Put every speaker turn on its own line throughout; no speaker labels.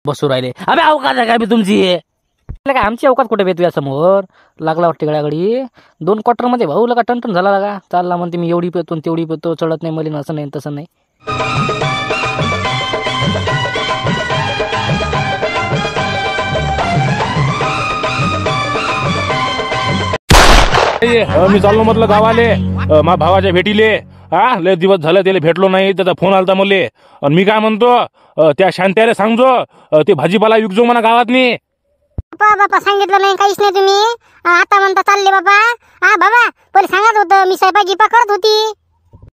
बसू राहिले. अबे अवकाश आहे का बी तुमची? काय आमची अवकाश कुठे भेटू या समोर? लागला वाटते गड्यागडी 2 क्वार्टर मध्ये भाऊ लगा टनटन झाला लगा. चालला म्हणते मी एवढी पेतो तेवढी पेतो, चढत नाही मला, असं नाही तसं नाही.
मी चाललो म्हटलं गावाले मा भावाच्या भेटीले. हा लय दिवस झाले त्याला भेटलो नाही. त्याचा फोन आलता मले. आणि मी काय म्हणतो त्या शांत्याला सांगजो ते भाजीपाला विकजो म्हणा गावातनी.
बापा सांगितलं नाही काहीच नाही तुम्ही. आता म्हणता चालले बाबा. हा बाबा पहिले सांगत होतं मी स्वयंपाक गिपा करत होती.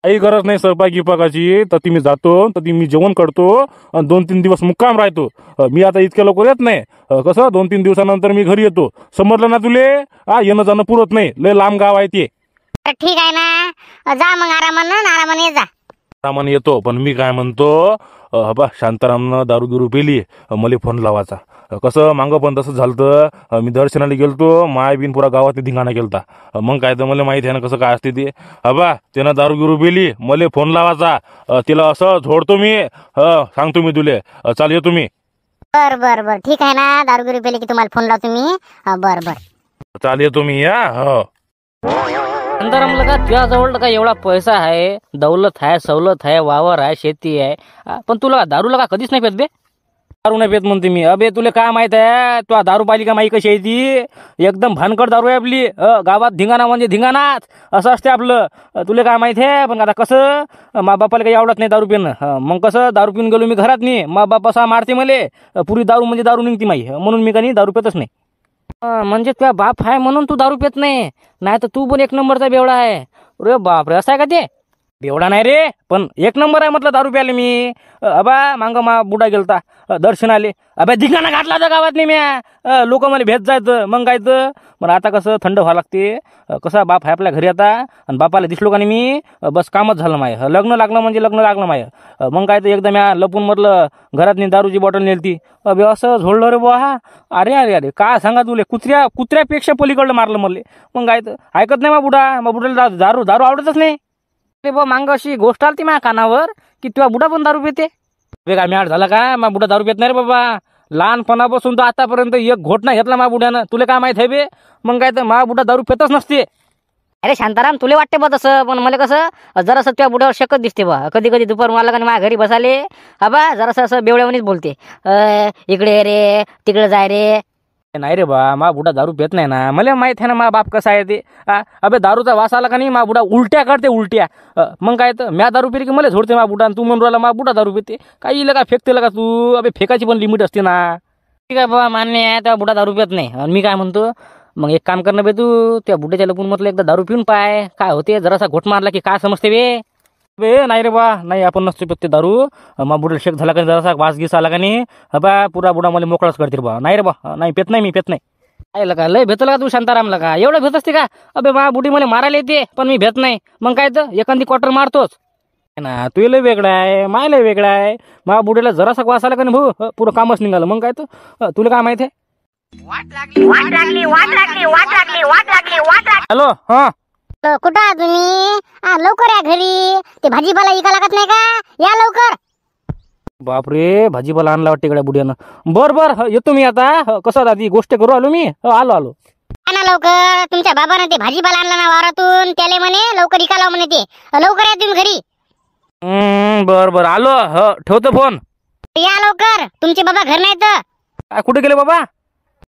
काही गरज नाही स्वयंपाक गिपाकाची. तर ती मी जातो तर ती मी जेवण करतो आणि 2-3 दिवस मुक्काम राहतो. मी आता इतक्या लवकर येत नाही. कसं 2-3 दिवसानंतर मी घरी येतो. समजलं ना तुले? हा येणं जाणं पुरत नाही. लय लांब गाव आहे ते.
ठीक आहे ना, जा मग आरामाने ये जा.
आरामाने येतो. पण मी काय म्हणतो बा शांतारामनं दारू गिरू पेली मला फोन लावायचा. कसं मागं पण तसं झालं. मी दर्शनाला गेलतो. माय बिन पुरा गावात धिंगाणा केलता. मग काय तर मला माहिती आहे ना कसं काय असते ते. बा त्यानं दारू गिरू पेली मला फोन लावायचा. तिला असं झोडतो मी. सांगतो मी तुले. चाल येतो मी.
बर ठीक आहे ना. दारू गिरू पेली की तुम्हाला फोन लावतो मी. बर
चाल येतो मी. हो
शांतारामला का तुझ्याजवळ का एवढा पैसा आहे, दौलत आहे, सवलत आहे, वावर आहे, शेती आहे, पण तुला दारूला का कधीच नाही पेत बे? दारू नाही पेत म्हणते मी. अबे तुला काय माहित आहे तुला दारू पाहिली का माही कशी आहे ती? एकदम भानकड दारू आहे आपली. गावात धिंगाणा म्हणजे धिंगाणाच असं असते आपलं. तुला काय माहित आहे? पण आता कसं मा बापाला काही आवडत नाही दारू पिणं. मग कसं दारू पिऊन गेलो मी घरात नाही. मा बाप असा मारते मले. पुरी दारू म्हणजे दारू निघते माही. म्हणून मी काही दारू पितच नाही. म्हणजे तुझा बाप आहे म्हणून तू दारू पित नाही, नाही तर तू पण 1 नंबरचा बेवडा आहे. अरे बाप रे, असं आहे का ते? बेवडा नाही रे, पण 1 नंबर आहे म्हटलं दारू प्याले मी. अबा मांग मा बुडा गेलता दर्शन आले. अबे धिंगाणा घातला तर गावात नाही म्या. लोक मला भेट जायचं मग काय तर. पण आता कसं थंड व्हावं लागते. कसा बाप आहे आपल्या घरी आता. आणि बापाला दिसलो का नाही मी बस कामच झालं माय. लग्न लागलं म्हणजे लग्न लागलं माय. मग काय तर एकदा म्या लपून म्हटलं घरात दारूची बॉटल नेलती. अबे असं झोडलं रे बुवा. अरे काय सांगा तुले, कुत्र्यापेक्षा पलीकडलं मारलं मला. मग काय तर ऐकत नाही मा बुडाला दारू आवडतच नाही. अरे बा मांग अशी गोष्ट आली माझ्या कानावर की तुझा बुडा पण दारू पिते. वेगळा मॅट झाला का? मा बुडा दारू पित नाही रे बाबा. लहानपणापासून तर आतापर्यंत एक घोट नाही घेतला मा बुड्यानं. तुला काय माहित आहे बे? मग काय तर मा बुडा दारू पितच नसते.
अरे शांताराम तुला वाटते बा तसं, पण मला कसं जरासं त्या बुड्यावर शकत दिसते बा. कधी दुपार मला का माझ्या घरी बसाले बा जरासं असं बेवड्यावणीच बोलते. इकडे रे तिकडे जाय रे.
नाही रे बा, मा बुडा दारू पित नाही ना. मला माहित आहे ना मा बाप कसा आहे ते. अबे दारूचा वास आला का नाही मा बुडा उलट्या करते उलट्या. मग काय तर म्या दारू पिली की मला झोडते मा बुडा. तू म्हणून राहिला मा बुडा दारू पिते. काही का फेकते का तू? अबे फेकायची पण लिमिट असते ना. ठीक आहे बाबा मान्य आहे त्या बुडा दारू पित नाही. आणि मी काय म्हणतो मग एक काम करणं बे, तू त्या बुड्याच्या लपून म्हटलं एकदा दारू पिऊन पाय काय होते. जरासा घोट मारला की काय समजते बे? बे नाही रे बा, नाही आपण नसतो पित ते दारू. मा बुड्याला शेक झाला का जरासा वास गीस आला का नाही बा पुरा बुडा मला मोकळाच करते बा. नाही रे बा, नाही पित नाही मी पित नाही. काय का लय भेटलं का तू शांतारामला का? एवढं भेट असते का? अबे मा बुडी मला मारायला येते पण मी भेट नाही. मग काय तर एखादी क्वार्टर मारतोच ना. तू लय वेगळा आहे, माय लय वेगळा आहे. मा बुडीला जरासा वास आला का नाही भाऊ पुरं कामच निघालं. मग काय तर तुला काय माहित आहे? हॅलो. हा
कुठं आहात तुम्ही? लवकर या घरी. ते भाजीपाला इका लागत नाही का? या लवकर.
बापरे, भाजीपाला आणला वाटते इकडे बुड्यानं. बर येतो मी आता. कसं दादी गोष्ट करू आलो मी. आलो.
ना लवकर. तुमच्या बाबानं ते भाजीपाला आणला ना वावरातून. त्याले म्हणे लवकर इका लाव म्हणे ते. लवकर या तुम्ही घरी.
बर आलो. ठेवतो फोन.
या लवकर. तुमचे बाबा घर नाही तर.
कुठे गेले बाबा?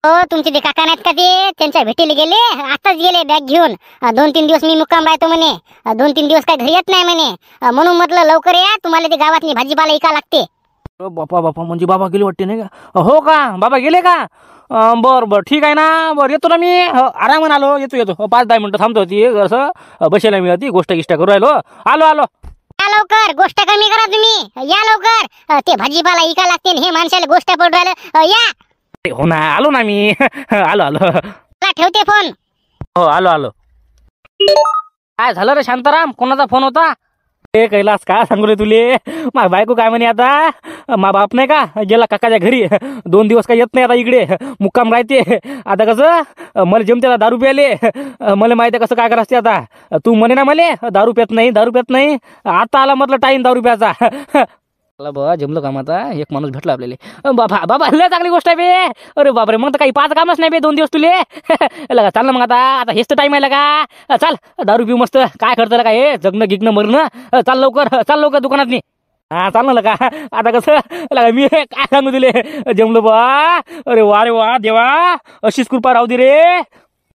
हो तुमचे ते काका नाहीत का ते, त्यांच्या भेटीला गेले. आताच गेले बॅग घेऊन. 2-3 दिवस मी मुक्काम राहतो म्हणे. 2-3 दिवस काय घरी येत नाही म्हणे. म्हणून म्हटलं लवकर या. तुम्हाला ते गावातली भाजीपाला इका लागते.
बापा म्हणजे बाबा गेले वाटते नाही का? हो का, बाबा गेले का? बर ठीक आहे ना. बरं येतो ना मी. आरामाने आलो. येतो 5-10 मिनिटं थांबतो. ती असं बसायला मी होती गोष्ट करू राहिलो. आलो.
या लवकर. गोष्ट कमी करा तुम्ही. या लवकर. ते भाजीपाला इका लागते हे माणसाला गोष्ट पडू राहिलं. या.
हो ना, आलो ना मी. आलो.
ठेवते फोन.
हो आलो. काय झालं रे शांताराम? कोणाचा फोन होता? ते कैलास काय सांगू रे तुले. मा बायको काय म्हणे आता मा बाप नाही का गेला काकाच्या घरी. 2 दिवस काय येत नाही आता इकडे मुक्काम राहते. आता कसं मला जमते दारू प्याले. मला माहिती आहे कसं काय करायचं आता. तू म्हणे ना मला दारू पित नाही. आता आला म्हटलं टाईम दारू प्याचा. चला बा जमलं काम आता एक माणूस भेटला आपल्याला बाबा बाबा लय चांगली गोष्ट आहे बे. अरे बापरे मग तर काही पाच कामच नाही बे 2 दिवस तुले लगा चाल ना मग आता हेच तर टाइम आहे लगा. चाल दारू पिऊ मस्त काय करतं लगा हे जगणं गिगणं मरणं. चाल लवकर दुकानात नी. हा चाल ना लगा आता कसं लगा मी काय सांगू तुले जमलं बा. अरे वा देवा अशीच कृपा राहू दे रे.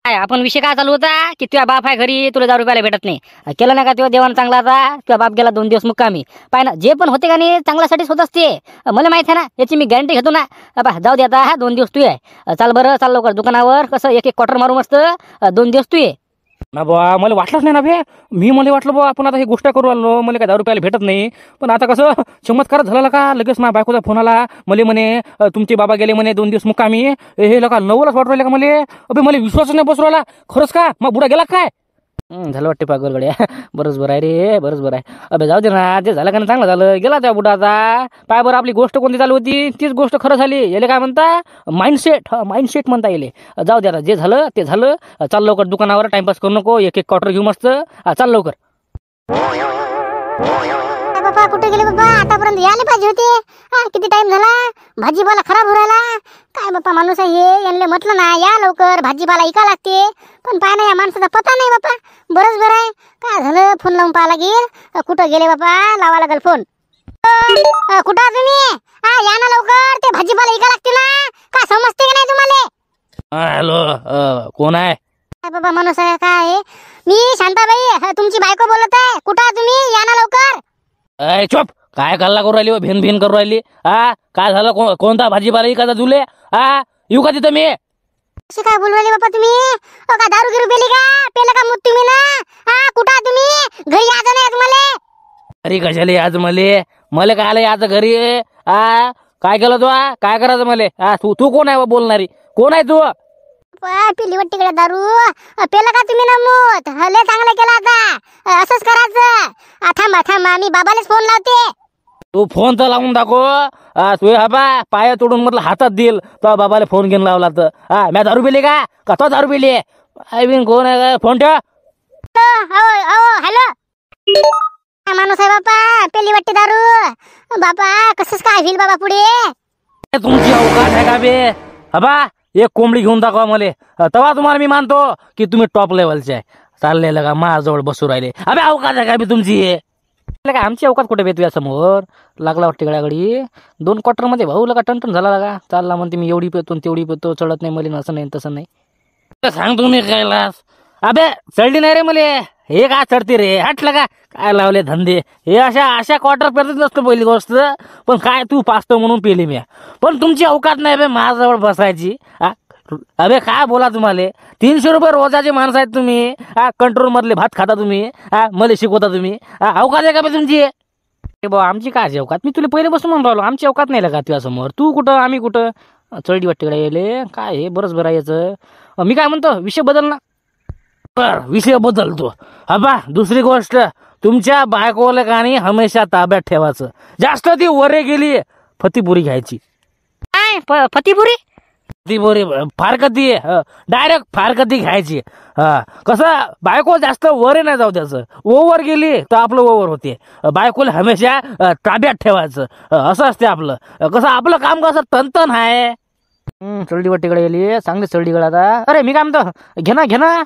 काय आपण विषय काय चालू होता की तुझ्या बाप आहे घरी तुला 10 रुपयाला भेटत नाही. केलं नाही का तुझ्या देवान चांगला आता तुझ्या बाप गेला 2 दिवस मुक्कामी. पाय ना जे पण होते का नाही चांगल्यासाठीच होत असते. मला माहित आहे ना याची मी गॅरंटी घेतो ना. जाऊ दे आता 2 दिवस तू आहे. चाल लवकर दुकानावर कसं एक क्वार्टर मारू मस्त 2 दिवस तू ये
ना बा मला वाटलंच नाही ना बे. मला वाटलं बा आपण आता ही गोष्ट करू आलो मला काय 10 रुपयाला भेटत नाही. पण आता कसं चमत्कार झाला का लगेच माझ्या बायकोचा फोन आला. मला म्हणे तुमचे बाबा गेले म्हणे 2 दिवस मुक्कामी. हे लका नवलच वाटू राहिलं का मला. अबे मला विश्वासच नाही बसू राहिला. खरंच का मग बुडा गेला काय. झालं वाटते पागल गड्या. बरंच बरं आहे रे बरंच बरं आहे. अबे जाऊ दे ना ते झालं का नाही चांगलं झालं गेला त्या बुडा आता. पाय बरं आपली गोष्ट कोणती चालू होती तीच गोष्ट खरं झाली. याले काय म्हणता माइंडसेट म्हणता येईल. जाऊ दे आता जे झालं ते झालं. चाल लवकर दुकानावर टाइमपास करू नको एक क्वार्टर घेऊ मस्त. चाल लवकर.
बाबा कुठे गेले बाबा आतापर्यंत यायला पाहिजे होते. किती टाइम झाला भाजीपाला खराब हो राहिला. काय बाप्पा माणूस आहे हे यांना म्हटलं ना या लवकर भाजीपाला इका लागते. पण पाय ना या माणसाचा पता नाही बापा. बरंच बरं आहे काय झालं फोन लावून पाहा लागेल. कुठं गेले बापा लावा लागेल फोन. कुठं आहात तुम्ही. या ना लवकर ते भाजीपाला इका लागते ना. काय समजते का नाही तुम्हाला.
हॅलो कोण आहे.
काय बाबा माणूस आहे काय मी शांताबाई तुमची बायको बोलत आहे. कुठं आहात तुम्ही या ना लवकर.
अय चुप काय कल्ला करू राहिली भेन करू राहिली. काय झालं कोणता भाजीपाला इकायचा तुले. येऊ का तिथं मी.
अशी काय बोलू राहिले बाबा तुम्ही. का दारू गिरू पेली का पेलं का मूत तुम्ही ना. कुठं आहात तुम्ही घरी यायचं नाही तुम्हाला.
अरे कशाले आज मला काय आलं आज घरी. काय केलं तू काय करायचं मला. तू कोण आहे बोलणारी कोण आहे तू.
पिली वाटतीकडे दारू पेलं का तुम्ही ना मूत. लय चांगलं केलं आता असंच करायचं. थांबा मी बाबालाच फोन लावते.
तू फोन तर लावून दाखव. तू हबा पाया तोडून म्हटलं हातात देईल तो बाबाला फोन घेऊन लावला तर. मी दारू पिली का तो दारू पिली. आय बिन कोण आहे फोन ठेव.
हॅलो माणूस आहे बापा पेली वाटते दारू. बाबा कसंच काय होईल बाबा पुढे.
तुमची अवकाश आहे का बे. हबा एक कोंबडी घेऊन दाखवा मला तेव्हा तुम्हाला मी मानतो की तुम्ही टॉप लेवलचे आहे. चाललेलं का माझ्याजवळ बसू राहिले. अबे अवकाश आहे का बे तुमची. का आमची अवकाश कुठे बे तुझ्या समोर. लागला वाटते गड्यागडी 2 क्वार्टरमध्ये भाऊ लगा टन झाला लागा. चालला म्हणते मी एवढी पेतो तेवढी पेतो चढत नाही मला असं नाही तसं नाही. सांग तुम्ही कैलास. अबे चढली नाही रे मले. हे का चढते रे हटलं का काय लावले धंदे हे अशा क्वार्टर पेरत नसतं पहिली गोष्ट. पण काय तू पाचतो म्हणून पेली मी. पण तुमची अवकाश नाही बे माझ्याजवळ बसायची. अबे काय बोला तुम्हाला 300 रुपये रोजाचे माणसं आहेत तुम्ही. कंट्रोल मधले भात खाता तुम्ही. मला शिकवता तुम्ही. अवकाश आहे का बे तुमची. बाबा आमची काय अवकात मी तुला पहिले बसून म्हणून राहिलो आमची अवकात नाही लगा तुझ्या समोर. तू कुठं आम्ही कुठं. चढली वाटते येले काय हे बरंच बरं याचं. मी काय म्हणतो विषय बदल ना. विषय बदलतो. हबा दुसरी गोष्ट तुमच्या बायकोला का नाही हमेशा ताब्यात ठेवायचं. जास्त ती वरे गेली फतीपुरी घ्यायची.
काय फतीपुरी
फारकती डायरेक्ट फारकती घ्यायची. कसं बायको जास्त वरे नाही जाऊ त्याचं. ओव्हर गेली तर आपलं ओव्हर होते. बायकोला हमेशा ताब्यात ठेवायचं असं असते आपलं. कसं आपलं काम कसं तनतन आहे. चढली वाटेकडे गेली चांगली चढलीकडे आता. अरे मी काय म्हणतो घे ना.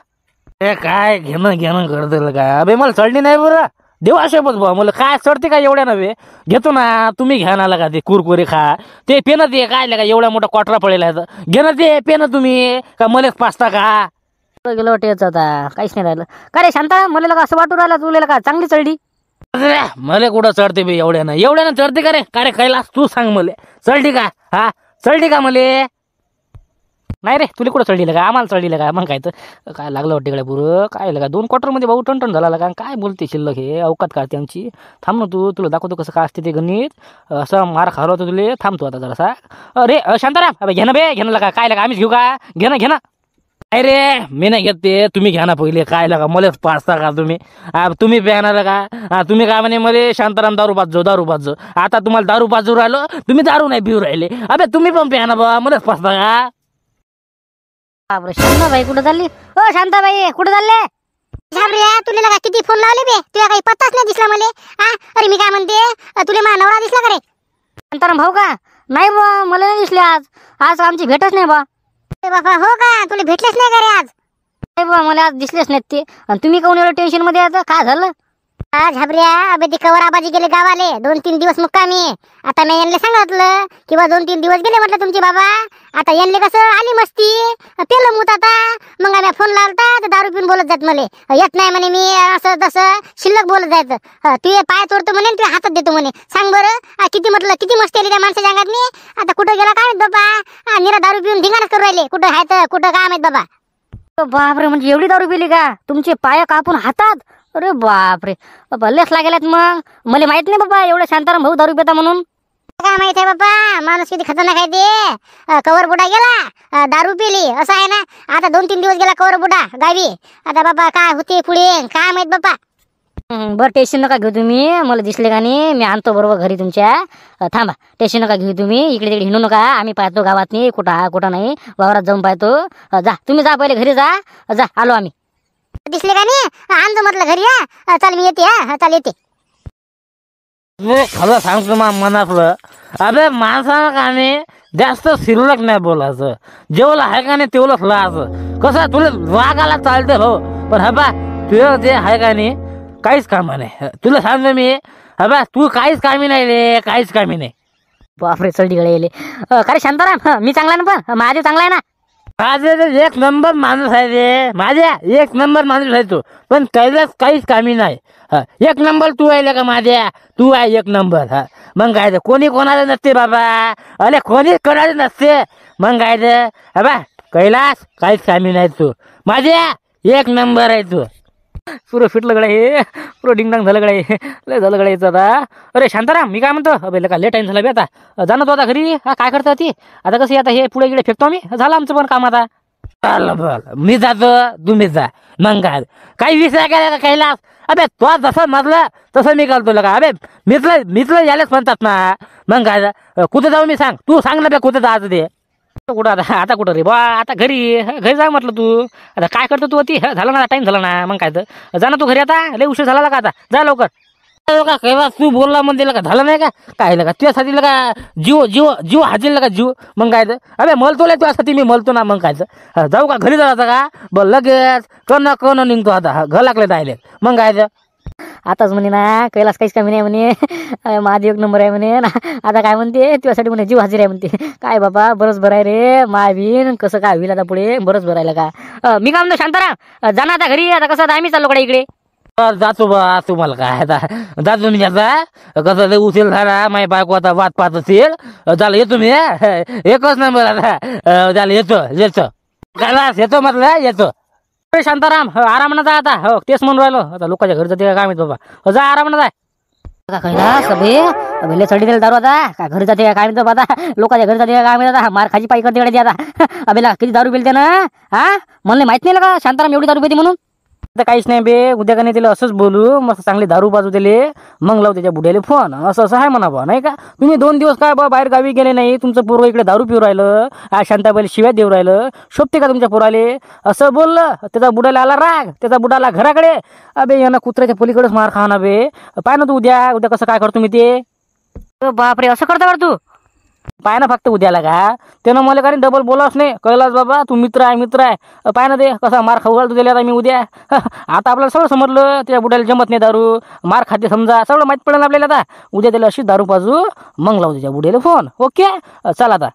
काय घेणं करते काय. अबे मला चढली नाही बरं देवा शपथ बा मला काय चढते काय एवढ्या नव्हे. घेतो ना तुम्ही घ्या ना लगा ते कुरकुरे खा. ते पेन ते काय लगा एवढ्या मोठा क्वार्टर पडेल आहे घे ना ते पेन तुम्ही का मलाच पाचता का.
गेलं वाटत याचं आता काहीच नाही राहिलं. का रे शांता मला लगा असं वाटू राहिला तुला का चांगली चढली.
मला कुठं चढते बे एवढ्यानं चढते का रे कैलास तू सांग मला चढली का. चढली का मले. नाही रे तुला कुठं चढली का आम्हाला चढली का मग काय तर काय लागलं वाटते गड्या पुरं काय लगा 2 क्वार्टरमध्ये भाऊ टन झाला लागा. काय बोलते शिल्लक हे अवकात काढते आमची. थांब ना तुला दाखवतो कसं काय असते ते गणित. असं मार खावलं होतं तुला थांबतो आता जरासा. अरे शांताराम अबे घेणं लगा काय लगा आम्हीच घेऊ का घे ना. नाही रे मी नाही घेत ते तुम्ही घ्या ना पहिले काय लगा मलाच पाचता का तुम्ही प्यानार का. तुम्ही काय म्हणे मला शांताराम दारू पाचजो. आता तुम्हाला दारू पाजू राहिलो तुम्ही दारू नाही पिऊ राहिले. अबे तुम्ही पण प्याना बा मलाच पाचता का.
शांताबाई कुठं चालली. शांताबाई कुठं चालले. झाबऱ्या तुला लगा किती फोन लावले बे, तुला काही पत्ताच नाही दिसला मले. अरे मी काय म्हणते, तुला माझा नवरा दिसला का रे?
शांताराम भाऊ का? नाही बा, मला नाही दिसले आज. आज आमची भेटच नाही बा.
अरे बाबा हो का, तुला भेटलेच नाही का रे आज?
नाही बा, मला आज दिसलेच नाहीत ते. आणि तुम्ही काऊन एवढं टेन्शन मध्ये आता? काय झालं?
झाबऱ्या अबे ते कवर आबाजी गेले गावाले 2-3 दिवस मुक्कामी. आता मी यांना सांगितलं की बा 2-3 दिवस गेले म्हटलं तुमचे बाबा. आता यांले कसं आली मस्ती, पेलं मूत आता. मग आम्ही फोन लावता तर दारू पिऊन बोलत जात मले, येत नाही म्हणे मी असं तसं शिल्लक बोलत जायचं. तू पाय तोडतो म्हणे, तू हातात देतो म्हणे. सांग बरं किती म्हटलं किती मस्ती आली त्या माणसाच्या अंगात मी. आता कुठं गेला काय माहित बाबा, निरा दारू पिऊन धिंगाणच करू राहिले. कुठं आहे तर कुठं काय माहित बाबा.
बापरे, म्हणजे एवढी दारू पिली का? तुमचे पाय कापून हातात? अरे बापरे, भल्लेच लागेलात. मग मला माहित नाही बाबा एवढं शांताराम भाऊ दारू पिता म्हणून.
काय माहित आहे बाबा, माणूस किती खतरनाक आहे ते. कवर बुडा गेला, दारू पिली, असं आहे ना. आता 2-3 दिवस गेला कवर बुडा गावी. आता बाबा काय होते पुढे काय माहित बाबा.
बरं, टेन्शन नका घेऊ तुम्ही. मला दिसले का नाही, मी आणतो बरोबर घरी तुमच्या. थांबा, टेन्शन नका घेऊ तुम्ही. इकडे तिकडे हिंडू नका, आम्ही पाहतो गावात नाही कुठं हा कुठं नाही. वावरात जाऊन पाहतो. जा तुम्ही, जा पहिले घरी जा. जा आलो आम्ही.
दिसले का नाही, आणतो म्हटलं घरी. चल मी येते. चल येते.
खरं सांगतो मनातलं. अबे माणसानं का नाही जास्त शिल्लक नाही बोलायचं. जेवलं आहे का नाही तेवढंच लाचं. कसं तुला वागायला चालते भाऊ, पण हा बा तुझं ते आहे का नाही काहीच कामा नाही. तुला सांगतो मी, हा बा तू काहीच कामी नाही रे, काहीच कामी नाही.
बापरे, चढीकडे येले. खरे शांताराम, मी चांगला ना? पण माझे चांगला आहे ना?
माझे तर एक नंबर माणूस आहे रे, माझ्या एक नंबर माणूस आहे तू. पण त्यालाच काहीच कामी नाही. एक नंबर तू आहे का माझ्या, तू आहे एक नंबर. मग काय तर कोणी कोणाला नसते बाबा, अरे कोणीच कोणाला नसते. मग काय तर बा कैलास काहीच कामी नाही तू, माझ्या एक नंबर आहे तू. पुरं फिटलं गडा हे, पुरं डिंगडांग झालं गडा हे, लय झालं गडा याचं आता. अरे शांताराम, मी काय म्हणतो, अबे का लेट टाइम झाला बे. आता जाणं तो आता घरी. काय करतो ती आता? कसं आता हे पुढे गिडे फेकतो आम्ही, झालं आमचं पण काम आता. बरं मी जातो, तुम्ही जा. मग काय काही विषय काय का कैलास? अबे तो जसं म्हटलं तसं मी करतो का? अबे मित्र यायलाच म्हणतात ना. मग काय कुठं जाऊ मी, सांग तू, सांग ना बे कुठं जायचं ते. कुठं आता कुठं रे बा, आता घरी जा म्हटलं तू. आता काय करतो तू? ती झालं ना, टाइम झाला ना. मग काय तर जा ना तू घरी, आता लय उशीर झाला का? आता जा लवकर. का कैलास तू बोलला म्हणते का, झालं नाही का काय का तुझ्यासाठी का जीव जीव जीव हाजील का जीव. मग काय तर अबे मलतो तुझ्यासाठी मी मलतो ना. मग काय तर जाऊ का घरी जायचं का? बरं लगेच कन निघतो आता, घर लागले डायरेक्ट. मग काय तर
आताच म्हणे ना कैलास काहीच कमी नाही म्हणे, माझी एक नंबर आहे म्हणे ना. आता काय म्हणते, तुझ्यासाठी म्हणे जीव हाजीर आहे म्हणते. काय बाबा, बरंच बरं आहे रे मायबीन. कसं काय होईल आता पुढे, बरंच बरं राहिलं का? मी काय म्हणतो शांताराम, जाणार आता घरी. आता कसं, आता आम्ही चाललो कडे इकडे.
जातो बा, तुम्हाला काय आता जातो मी. आता कसं लय उशीर झाला, माझी बायको आता वाट पाहत असेल. झालं येतो मी, एकच नंबर. आता झालं येतो कैलास, येतो म्हटलं येतो. शांताराम आरामानं जा आता. हो तेच म्हणून राहिलो, आता लोकांच्या घरी जाते काय माहित बाबा. जा आरामानं जा.
का कैलास, अबे चढी दिला दारू आता. काय घरी जाते काय माहित बाबा, लोकांच्या घरी जाते काय माहित आता. मार खाजी पाई करते आता. अबे किती दारू पिलते ना. मला माहित नाही का शांताराम एवढी दारू पिते म्हणून.
आता काहीच नाही बे, उद्या का नाही तिला असंच बोलू, मस्त चांगली दारू बाजू दिले, मग लावू त्याच्या बुड्याला फोन. असं आहे म्हणा बा, नाही का? तुम्ही 2 दिवस काय बा बाहेर गावी गेले नाही, तुमचं पोरं इकडे दारू पिऊ राहिलं, शांताबाईला शिव्या देऊ राहिलं, शोभते का तुमच्या पोराले? असं बोललं त्याचा बुडाला आला राग, त्याचा बुडाला घराकडे. अबे यांना कुत्र्याच्या पलीकडेच मार खाना बे. पाय ना तू उद्या कसं काय करतो मी ते.
बापरे, असं करता बरं तू?
पाय ना फक्त उद्याला का त्यानं मला काही डबल बोलावच नाही. कैलास बाबा तू मित्र आहे. पाय ना ते कसा मार खाऊ घालतो त्याला आता मी उद्या. आता आपल्याला सगळं समजलं, त्या बुड्याला जमत नाही दारू, मार खाते समजा, सगळं माहीत पडेल आपल्याला. आता उद्या त्याला अशी दारू पाजू, मग लावू त्याच्या बुड्याला फोन. ओके चला आता.